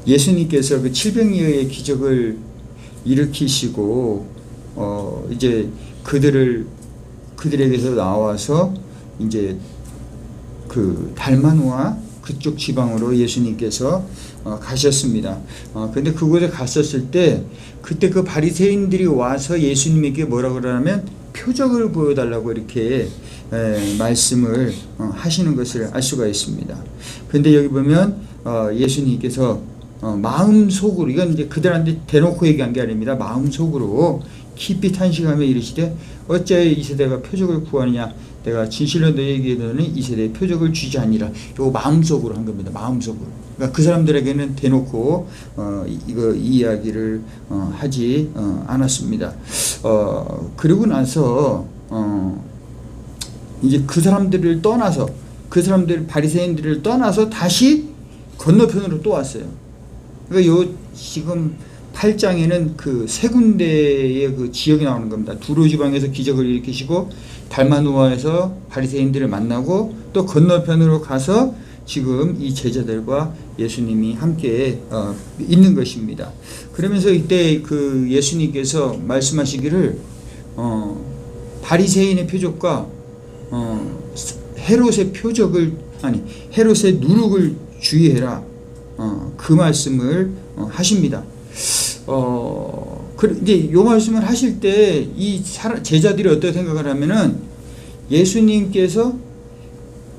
예수님께서 그 칠병이의 기적을 일으키시고 이제 그들에게서 나와서 이제 그 달마누아 그쪽 지방으로 예수님께서 가셨습니다. 근데 그곳에 갔었을 때 그때 그 바리새인들이 와서 예수님에게 뭐라 그러냐면 표적을 보여달라고 이렇게 말씀을 하시는 것을 알 수가 있습니다. 근데 여기 보면 예수님께서 마음속으로, 이건 이제 그들한테 대놓고 얘기한 게 아닙니다. 마음속으로 깊이 탄식하며 이르시되 어찌하여 이 세대가 표적을 구하느냐, 내가 진실로 너희에게 이르노니 이 세대에 표적을 주지 아니라. 이거 마음속으로 한 겁니다. 마음속으로. 그러니까 그 사람들에게는 대놓고 이 이야기를 하지 않았습니다. 그리고 나서 이제 그 사람들을 떠나서, 그 사람들 바리새인들을 떠나서 다시 건너편으로 또 왔어요. 그러니까 요 지금 8장에는 그 세 군데의 그 지역이 나오는 겁니다. 두로 지방에서 기적을 일으키시고 달마누아에서 바리새인들을 만나고 또 건너편으로 가서 지금 이 제자들과 예수님이 함께 있는 것입니다. 그러면서 이때 그 예수님께서 말씀하시기를 바리새인의 표적과 헤롯의 표적을, 아니 헤롯의 누룩을 주의해라, 그 말씀을 하십니다. 이제 요 말씀을 하실 때 이 제자들이 어떻게 생각을 하면은 예수님께서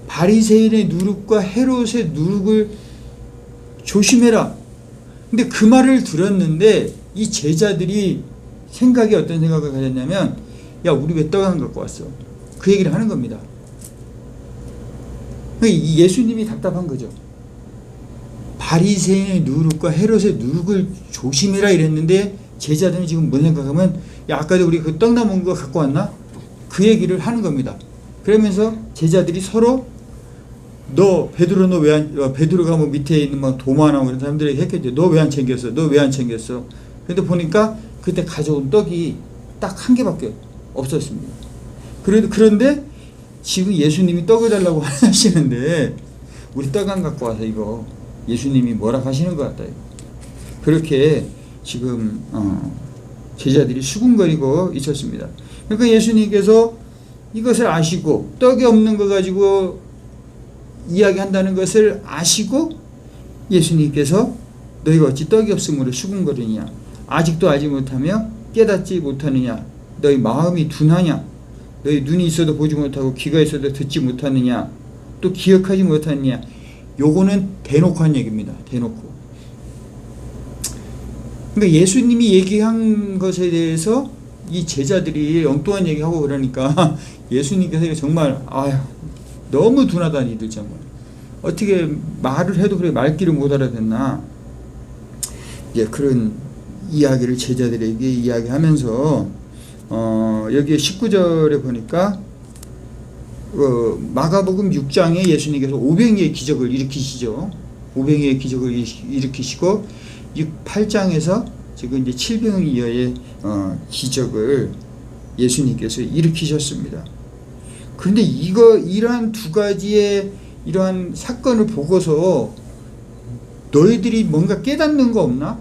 바리새인의 누룩과 헤롯의 누룩을 조심해라. 근데 그 말을 들었는데 이 제자들이 생각이 어떤 생각을 가졌냐면, 야, 우리 왜 떡 안 갖고 왔어? 그 얘기를 하는 겁니다. 예수님이 답답한 거죠. 바리새인의 누룩과 헤롯의 누룩을 조심해라 이랬는데 제자들은 지금 뭔 생각하면, 야, 아까도 우리 그 떡 남은 거 갖고 왔나? 그 얘기를 하는 겁니다. 그러면서 제자들이 서로 너 베드로가 뭐 밑에 있는 뭐 도마나 이런 사람들에게 했겠죠. 너 왜 안 챙겼어? 너 왜 안 챙겼어? 근데 보니까 그때 가져온 떡이 딱 한 개밖에 없었습니다. 그런데 지금 예수님이 떡을 달라고 하시는데 우리 떡 안 갖고 와서 이거 예수님이 뭐라 하시는 것 같다. 그렇게 지금 제자들이 수군거리고 있었습니다. 그러니까 예수님께서 이것을 아시고 떡이 없는 거 가지고 이야기한다는 것을 아시고 예수님께서 너희가 어찌 떡이 없으므로 수군거리냐, 아직도 알지 못하며 깨닫지 못하느냐, 너희 마음이 둔하냐, 너희 눈이 있어도 보지 못하고 귀가 있어도 듣지 못하느냐, 또 기억하지 못하느냐. 요거는 대놓고 한 얘기입니다. 대놓고. 그러니까 예수님이 얘기한 것에 대해서 이 제자들이 엉뚱한 얘기하고 그러니까 예수님께서 정말 너무 둔하다 니들 정말. 어떻게 말을 해도 그렇게 말귀를 못 알아듣나. 이제 그런 이야기를 제자들에게 이야기하면서 여기 19절에 보니까 마가복음 6장에 예수님께서 오병이의 기적을 일으키시죠. 오병이의 기적을 일으키시고 8장에서 지금 이제 칠병이어의 기적을 예수님께서 일으키셨습니다. 그런데 이러한 두 가지의 이러한 사건을 보고서 너희들이 뭔가 깨닫는 거 없나?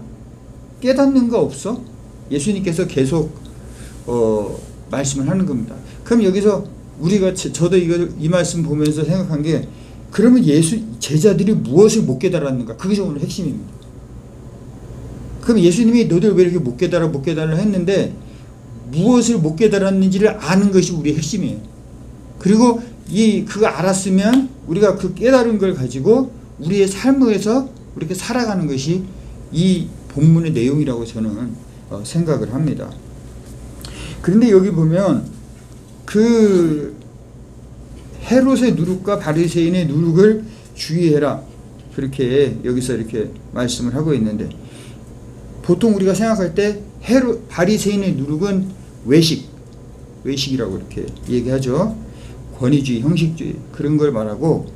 깨닫는 거 없어? 예수님께서 계속 말씀을 하는 겁니다. 그럼 여기서 우리가 저도 이 말씀 보면서 생각한 게, 그러면 제자들이 무엇을 못 깨달았는가? 그게 오늘 핵심입니다. 그럼 예수님이 너희들 왜 이렇게 못 깨달아 했는데 무엇을 못 깨달았는지를 아는 것이 우리의 핵심이에요. 그리고 그거 알았으면 우리가 그 깨달은 걸 가지고 우리의 삶에서 이렇게 살아가는 것이 이 본문의 내용이라고 저는 생각을 합니다. 그런데 여기 보면 그 헤롯의 누룩과 바리새인의 누룩을 주의해라, 그렇게 여기서 이렇게 말씀을 하고 있는데, 보통 우리가 생각할 때 바리새인의 누룩은 외식이라고 이렇게 얘기하죠. 권위주의, 형식주의, 그런 걸 말하고,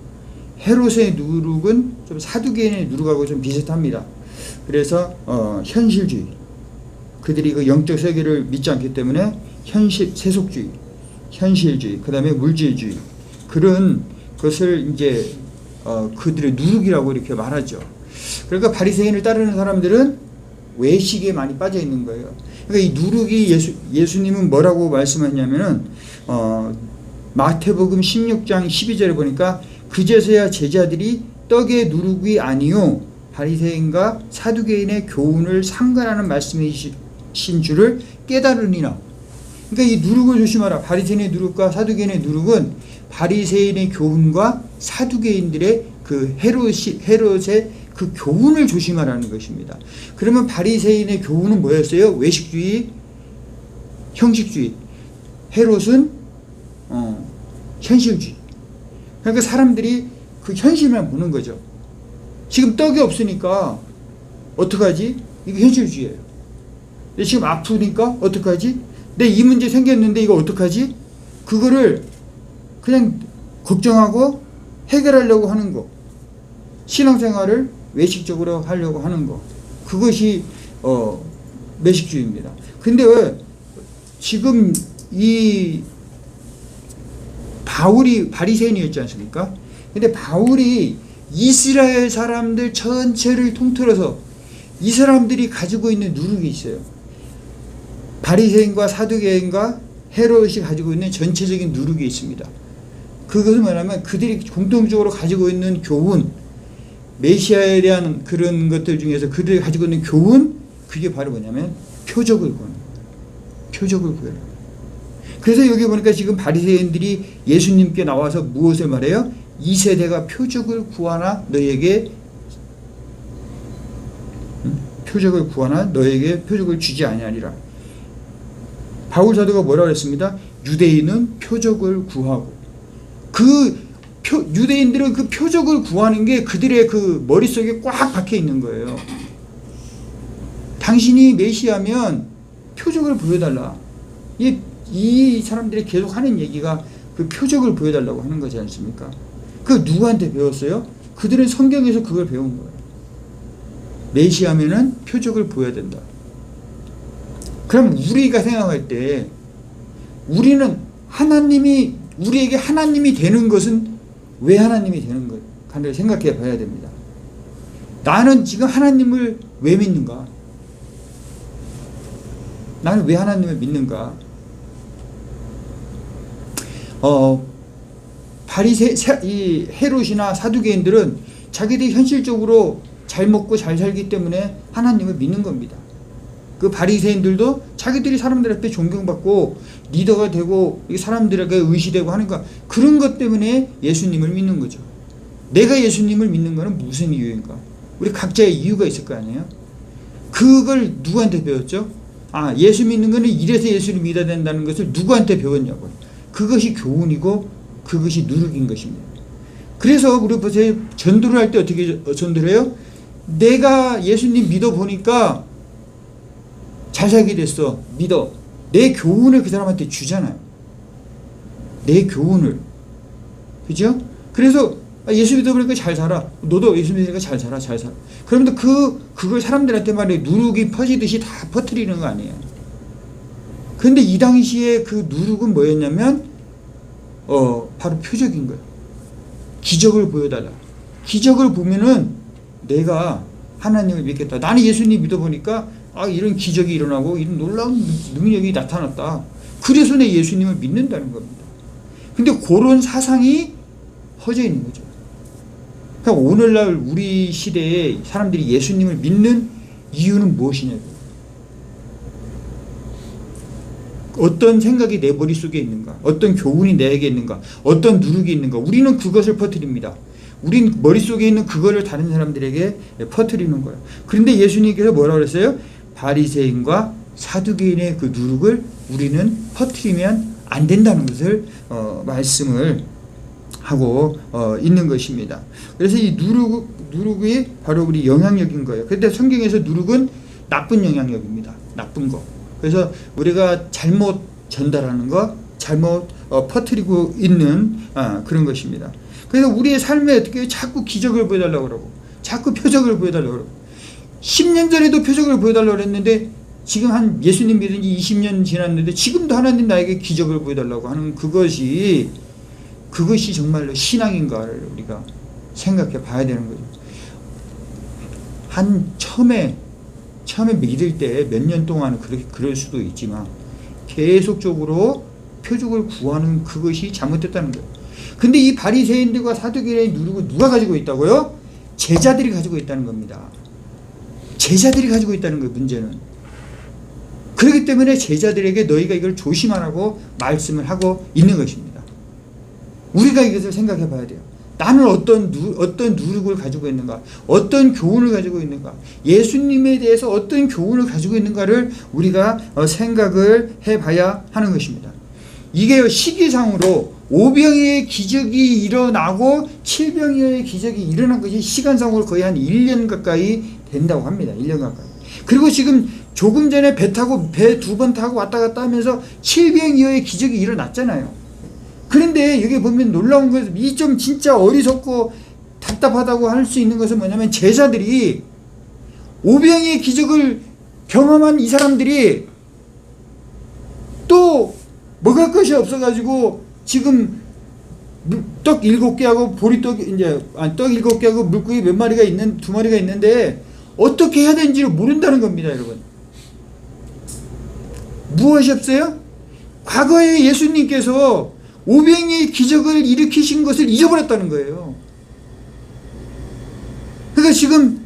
헤롯의 누룩은 좀 사두개인의 누룩하고 좀 비슷합니다. 그래서 현실주의, 그들이 그 영적 세계를 믿지 않기 때문에 세속주의, 현실주의, 그 다음에 물질주의, 그런 것을 이제 그들의 누룩이라고 이렇게 말하죠. 그러니까 바리새인을 따르는 사람들은 외식에 많이 빠져 있는 거예요. 그러니까 이 누룩이 예수님은 뭐라고 말씀하냐면은 마태복음 16장 12절에 보니까 그제서야 제자들이 떡의 누룩이 아니요 바리새인과 사두개인의 교훈을 상관하는 말씀이신 줄을 깨달으니라. 그러니까 이 누룩을 조심하라. 바리새인의 누룩과 사두개인의 누룩은 바리새인의 교훈과 사두개인들의 그 헤롯의 그 교훈을 조심하라는 것입니다. 그러면 바리새인의 교훈은 뭐였어요? 외식주의, 형식주의. 헤롯은 현실주의. 그러니까 사람들이 그 현실만 보는 거죠. 지금 떡이 없으니까 어떡하지? 이거 현실주의예요. 근데 지금 아프니까 어떡하지? 내 이 문제 생겼는데 이거 어떡하지? 그거를 그냥 걱정하고 해결하려고 하는 거. 신앙생활을 외식적으로 하려고 하는 거. 그것이 외식주의입니다. 근데 왜 지금 이 바울이 바리새인이었지 않습니까? 근데 바울이 이스라엘 사람들 전체를 통틀어서 이 사람들이 가지고 있는 누룩이 있어요. 바리새인과 사두개인과 헤롯이 가지고 있는 전체적인 누룩이 있습니다. 그것은 뭐냐면 그들이 공통적으로 가지고 있는 교훈, 메시아에 대한 그런 것들 중에서 그들이 가지고 있는 교훈, 그게 바로 뭐냐면 표적을 구하는 거예요. 표적을 구해라. 그래서 여기 보니까 지금 바리새인들이 예수님께 나와서 무엇을 말해요? 이 세대가 표적을 구하나 너에게 표적을 구하나 너에게 표적을 주지 아니하리라. 바울 사도가 뭐라고 했습니다? 유대인은 표적을 구하고 유대인들은 그 표적을 구하는 게 그들의 그 머릿속에 꽉 박혀 있는 거예요. 당신이 메시아면 표적을 보여달라. 이 사람들이 계속 하는 얘기가 그 표적을 보여달라고 하는 거지 않습니까? 그 누구한테 배웠어요? 그들은 성경에서 그걸 배운 거예요. 메시아면은 표적을 보여야 된다. 그럼 우리가 생각할 때 우리는 하나님이 우리에게 하나님이 되는 것은 왜 하나님이 되는 것인가를 생각해 봐야 됩니다. 나는 지금 하나님을 왜 믿는가? 나는 왜 하나님을 믿는가? 이 헤롯이나 사두개인들은 자기들이 현실적으로 잘 먹고 잘 살기 때문에 하나님을 믿는 겁니다. 그 바리새인들도 자기들이 사람들 앞에 존경받고 리더가 되고 사람들에게 의시되고 하니까 그런 것 때문에 예수님을 믿는 거죠. 내가 예수님을 믿는 것은 무슨 이유인가? 우리 각자의 이유가 있을 거 아니에요? 그걸 누구한테 배웠죠? 예수 믿는 것은 이래서 예수를 믿어야 된다는 것을 누구한테 배웠냐고요. 그것이 교훈이고 그것이 누룩인 것입니다. 그래서 우리 보세요. 전도를 할 때 어떻게 전도를 해요? 내가 예수님 믿어보니까 잘 살게 됐어. 믿어. 내 교훈을 그 사람한테 주잖아요. 내 교훈을. 그죠? 그래서 예수 믿어보니까 잘 살아. 너도 예수 믿으니까 잘 살아. 잘 살아. 그러면 그걸 사람들한테 말해 누룩이 퍼지듯이 다 퍼뜨리는 거 아니에요. 근데 이 당시에 그 누룩은 뭐였냐면 바로 표적인 거예요. 기적을 보여달라. 기적을 보면은 내가 하나님을 믿겠다. 나는 예수님 믿어보니까 이런 기적이 일어나고 이런 놀라운 능력이 나타났다. 그래서 내 예수님을 믿는다는 겁니다. 근데 그런 사상이 퍼져 있는 거죠. 그러니까 오늘날 우리 시대에 사람들이 예수님을 믿는 이유는 무엇이냐고요. 어떤 생각이 내 머릿속에 있는가? 어떤 교훈이 내게 있는가? 어떤 누룩이 있는가? 우리는 그것을 퍼뜨립니다. 우린 머릿속에 있는 그거를 다른 사람들에게 퍼뜨리는 거예요. 그런데 예수님께서 뭐라고 그랬어요? 바리새인과 사두개인의 그 누룩을 우리는 퍼뜨리면 안 된다는 것을 말씀을 하고 있는 것입니다. 그래서 이 누룩이 바로 우리 영향력인 거예요. 그런데 성경에서 누룩은 나쁜 영향력입니다. 나쁜 거. 그래서 우리가 잘못 전달하는 거, 잘못 퍼뜨리고 있는 그런 것입니다. 그래서 우리의 삶에 어떻게 자꾸 기적을 보여달라고 그러고 자꾸 표적을 보여달라고 그러고 10년 전에도 표적을 보여달라고 했는데 지금 한 예수님 믿은 지 20년 지났는데 지금도 하나님 나에게 기적을 보여달라고 하는 그것이 정말로 신앙인가를 우리가 생각해 봐야 되는 거죠. 처음에 믿을 때 몇 년 동안은 그럴 수도 있지만 계속적으로 표적을 구하는 그것이 잘못됐다는 거예요. 근데 이 바리새인들과 사두개인의 누룩을 누가 가지고 있다고요? 제자들이 가지고 있다는 겁니다. 제자들이 가지고 있다는 거예요, 문제는. 그렇기 때문에 제자들에게 너희가 이걸 조심하라고 말씀을 하고 있는 것입니다. 우리가 이것을 생각해 봐야 돼요. 나는 어떤 누룩을 가지고 있는가? 어떤 교훈을 가지고 있는가? 예수님에 대해서 어떤 교훈을 가지고 있는가를 우리가 생각을 해 봐야 하는 것입니다. 이게 시기상으로 5병의 기적이 일어나고 7병의 기적이 일어난 것이 시간상으로 거의 한 1년 가까이 된다고 합니다. 1년 가까이. 그리고 지금 조금 전에 배 2번 타고 왔다 갔다 하면서 7병의 기적이 일어났잖아요. 그런데 여기 보면 놀라운 것은 이 좀 진짜 어리석고 답답하다고 할 수 있는 것은 뭐냐면 제자들이 5병의 기적을 경험한 이 사람들이 또 먹을 것이 없어가지고 지금 떡 7개하고 보리떡 떡 7개하고 물고기 몇 마리가 있는 2마리가 있는데 어떻게 해야 되는지를 모른다는 겁니다, 여러분. 무엇이 없어요? 과거에 예수님께서 5병의 기적을 일으키신 것을 잊어버렸다는 거예요. 그러니까 지금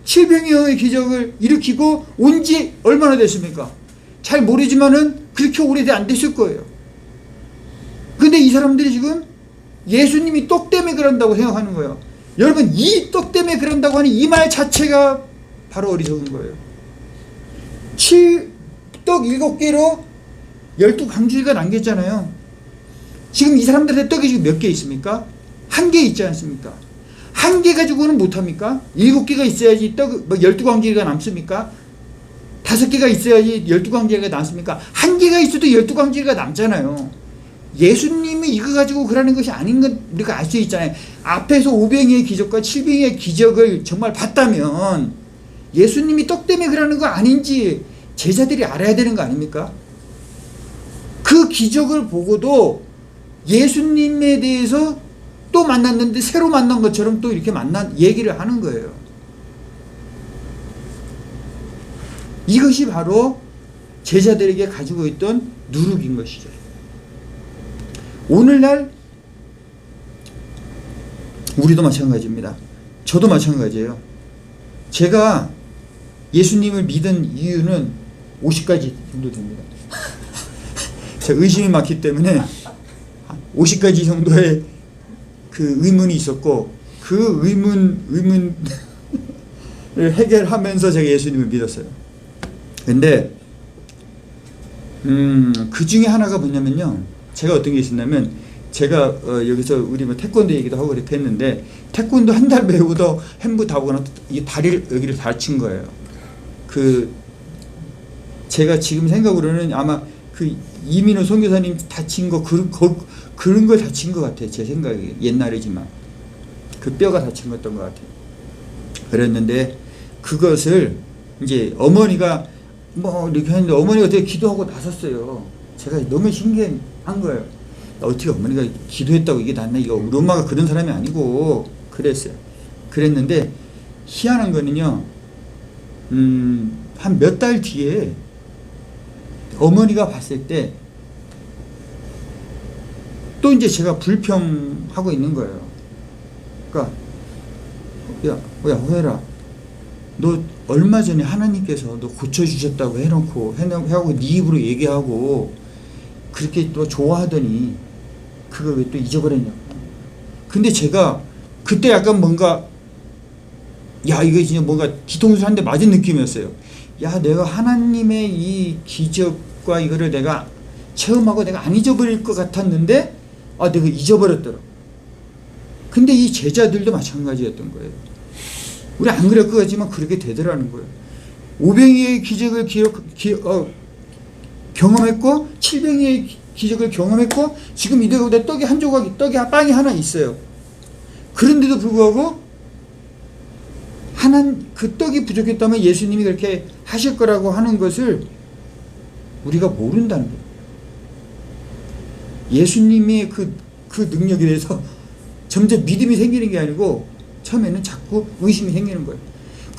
7병의 기적을 일으키고 온 지 얼마나 됐습니까? 잘 모르지만은 그렇게 오래돼 안 됐을 거예요. 근데 이 사람들이 지금 예수님이 떡 때문에 그런다고 생각하는 거예요. 여러분, 이 떡 때문에 그런다고 하는 이 말 자체가 바로 어리석은 거예요. 떡 7개로 12광주리가 남겼잖아요. 지금 이 사람들의 떡이 지금 몇 개 있습니까? 1개 있지 않습니까? 1개 가지고는 못합니까? 7개가 있어야지 12광주리가 남습니까? 5개가 있어야지 12광주리가 남습니까? 1개가 있어도 12광주리가 남잖아요. 예수님이 이거 가지고 그러는 것이 아닌 건 우리가 알 수 있잖아요. 앞에서 5병의 기적과 7병의 기적을 정말 봤다면 예수님이 떡 때문에 그러는 거 아닌지 제자들이 알아야 되는 거 아닙니까? 그 기적을 보고도 예수님에 대해서 또 만났는데 새로 만난 것처럼 또 이렇게 얘기를 하는 거예요. 이것이 바로 제자들에게 가지고 있던 누룩인 것이죠. 오늘날 우리도 마찬가지입니다. 저도 마찬가지예요. 제가 예수님을 믿은 이유는 50가지 정도 됩니다. 제가 의심이 많기 때문에 50가지 정도의 그 의문이 있었고 그 의문을 해결하면서 제가 예수님을 믿었어요. 근데 그 중에 하나가 뭐냐면요. 제가 어떤 게 있었냐면 제가 여기서 우리 뭐 태권도 얘기도 하고 그렇게 했는데 태권도 한 달 배우다 햄부 다 오거나 이 다리를 여기를 다친 거예요. 제가 지금 생각으로는 아마 그 이민호 선교사님 다친 거 그런 걸 다친 것 같아요. 제 생각에 옛날이지만 그 뼈가 다친 것던 것 같아요. 그랬는데 그것을 이제 어머니가 뭐 이렇게 했는데 어머니가 되게 기도하고 나섰어요. 제가 너무 신기한 거예요. 어떻게 어머니가 기도했다고 이게 낫나? 이거 우리 엄마가 그런 사람이 아니고 그랬어요. 그랬는데 희한한 거는요. 한 몇 달 뒤에 어머니가 봤을 때 또 이제 제가 불평하고 있는 거예요. 그러니까 야 호혜라, 너 얼마 전에 하나님께서 너 고쳐주셨다고 해놓고 하고 네 입으로 얘기하고 그렇게 또 좋아하더니 그걸 왜 또 잊어버렸냐고. 근데 제가 그때 약간 뭔가 이거 진짜 뭔가 뒤통수 한 대 맞은 느낌이었어요. 내가 하나님의 이 기적과 이거를 내가 체험하고 내가 안 잊어버릴 것 같았는데 내가 잊어버렸더라. 근데 이 제자들도 마찬가지였던 거예요. 우리 안 그럴 것 같지만 그렇게 되더라는 거예요. 5병의 기적을 경험했고 7병의 기적을 경험했고 지금 이대로 내 떡이 한 조각이 빵이 하나 있어요. 그런데도 불구하고 그 떡이 부족했다면 예수님이 그렇게 하실 거라고 하는 것을 우리가 모른다는 거예요. 예수님의 그 능력에 대해서 점점 믿음이 생기는 게 아니고 처음에는 자꾸 의심이 생기는 거예요.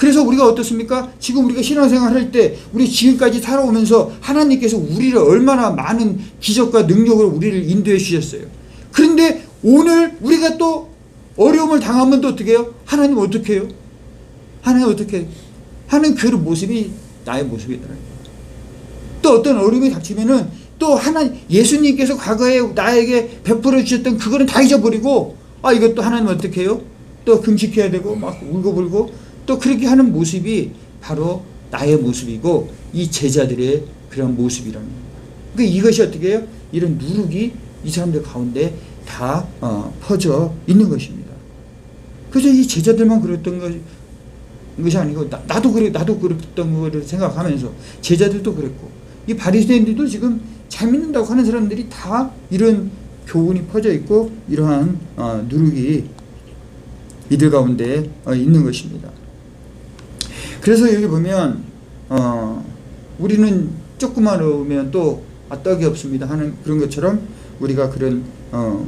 그래서 우리가 어떻습니까? 지금 우리가 신앙생활 할 때 우리 지금까지 살아오면서 하나님께서 우리를 얼마나 많은 기적과 능력으로 우리를 인도해 주셨어요. 그런데 오늘 우리가 또 어려움을 당하면 또 어떻게 해요? 하나님 어떻게 해요? 하나님 어떻게 해요? 하는 그 모습이 나의 모습이더라고요. 또 어떤 어려움이 닥치면은 또 하나님, 예수님께서 과거에 나에게 베풀어 주셨던 그거는 다 잊어버리고, 아, 이것도 하나님 어떻게 해요? 또 금식해야 되고, 막 울고불고, 또 그렇게 하는 모습이 바로 나의 모습이고, 이 제자들의 그런 모습이라는 거예요. 그러니까 이것이 어떻게 해요? 이런 누룩이 이 사람들 가운데 다 퍼져 있는 것입니다. 그래서 이 제자들만 그랬던 것이 아니고, 나도 그랬던 거를 생각하면서, 제자들도 그랬고, 이 바리새인들도 지금 잘 믿는다고 하는 사람들이 다 이런 교훈이 퍼져 있고 이러한 누룩이 이들 가운데 있는 것입니다. 그래서 여기 보면 우리는 조금만 오면 또 떡이 없습니다 하는 그런 것처럼 우리가 그런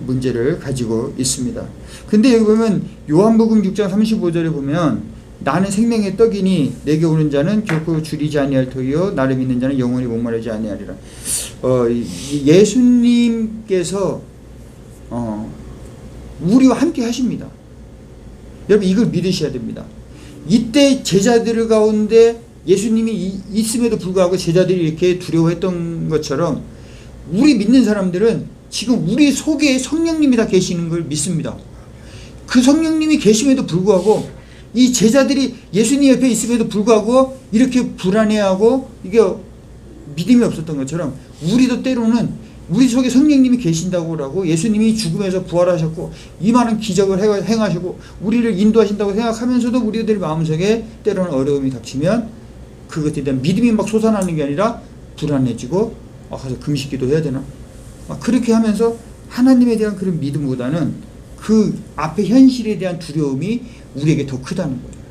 문제를 가지고 있습니다. 근데 여기 보면 요한복음 6장 35절에 보면 나는 생명의 떡이니 내게 오는 자는 결코 줄이지 아니할 터이요 나를 믿는 자는 영원히 목마르지 아니하리라. 예수님께서 우리와 함께 하십니다. 여러분 이걸 믿으셔야 됩니다. 이때 제자들 가운데 예수님이 있음에도 불구하고 제자들이 이렇게 두려워했던 것처럼 우리 믿는 사람들은 지금 우리 속에 성령님이 다 계시는 걸 믿습니다. 그 성령님이 계심에도 불구하고 이 제자들이 예수님 옆에 있음에도 불구하고 이렇게 불안해하고 이게 믿음이 없었던 것처럼 우리도 때로는 우리 속에 성령님이 계신다고 예수님이 죽음에서 부활하셨고 이 많은 기적을 행하시고 우리를 인도하신다고 생각하면서도 우리들 마음속에 때로는 어려움이 닥치면 그것에 대한 믿음이 막 솟아나는 게 아니라 불안해지고 가서 금식기도 해야 되나 그렇게 하면서 하나님에 대한 그런 믿음보다는 그 앞에 현실에 대한 두려움이 우리에게 더 크다는 거예요.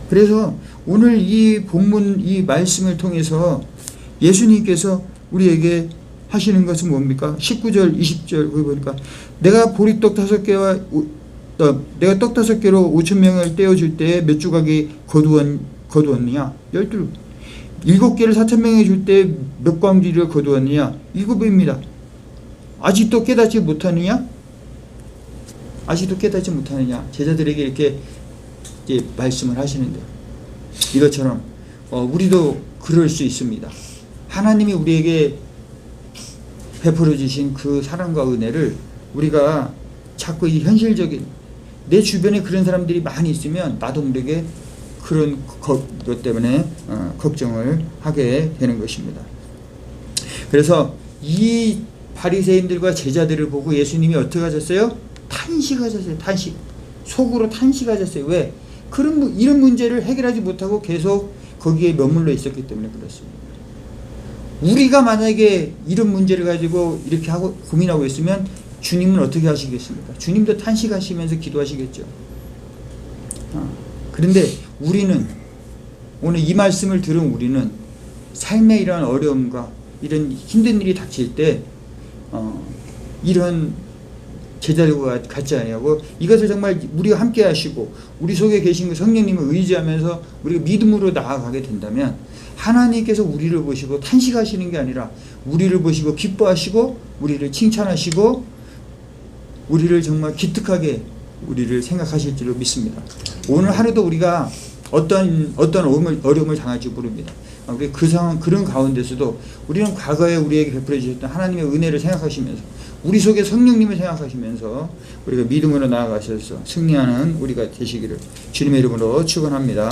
그래서 오늘 이 본문 이 말씀을 통해서 예수님께서 우리에게 하시는 것은 뭡니까? 19절 20절 거기 보니까 내가 보리떡 5개와 내가 떡 5개로 5,000명을 떼어줄 때에 몇 조각이 거두었느냐? 12. 7개를 4,000명에 줄 때 몇 광주리를 거두었느냐? 7입니다. 아직도 깨닫지 못하느냐? 아직도 깨닫지 못하느냐? 제자들에게 이렇게 이제 말씀을 하시는데 이것처럼 우리도 그럴 수 있습니다. 하나님이 우리에게 베풀어 주신 그 사랑과 은혜를 우리가 자꾸 이 현실적인 내 주변에 그런 사람들이 많이 있으면 나도 모르게 그런 것 때문에 걱정을 하게 되는 것입니다. 그래서 이 바리새인들과 제자들을 보고 예수님이 어떻게 하셨어요? 탄식하셨어요. 탄식. 속으로 탄식하셨어요. 왜? 이런 문제를 해결하지 못하고 계속 거기에 머물러 있었기 때문에 그렇습니다. 우리가 만약에 이런 문제를 가지고 이렇게 하고 고민하고 있으면 주님은 어떻게 하시겠습니까? 주님도 탄식하시면서 기도하시겠죠. 그런데 우리는 오늘 이 말씀을 들은 우리는 삶에 이러한 어려움과 이런 힘든 일이 닥칠 때 이런 제자들과 같지 아니하고 이것을 정말 우리가 함께 하시고 우리 속에 계신 그 성령님을 의지하면서 우리가 믿음으로 나아가게 된다면 하나님께서 우리를 보시고 탄식하시는 게 아니라 우리를 보시고 기뻐하시고 우리를 칭찬하시고 우리를 정말 기특하게 우리를 생각하실 줄로 믿습니다. 오늘 하루도 우리가 어떤 어려움을 당할지 모릅니다. 우리 그 상황 그런 가운데서도 우리는 과거에 우리에게 베풀어 주셨던 하나님의 은혜를 생각하시면서 우리 속에 성령님을 생각하시면서 우리가 믿음으로 나아가셔서 승리하는 우리가 되시기를 주님의 이름으로 축원합니다.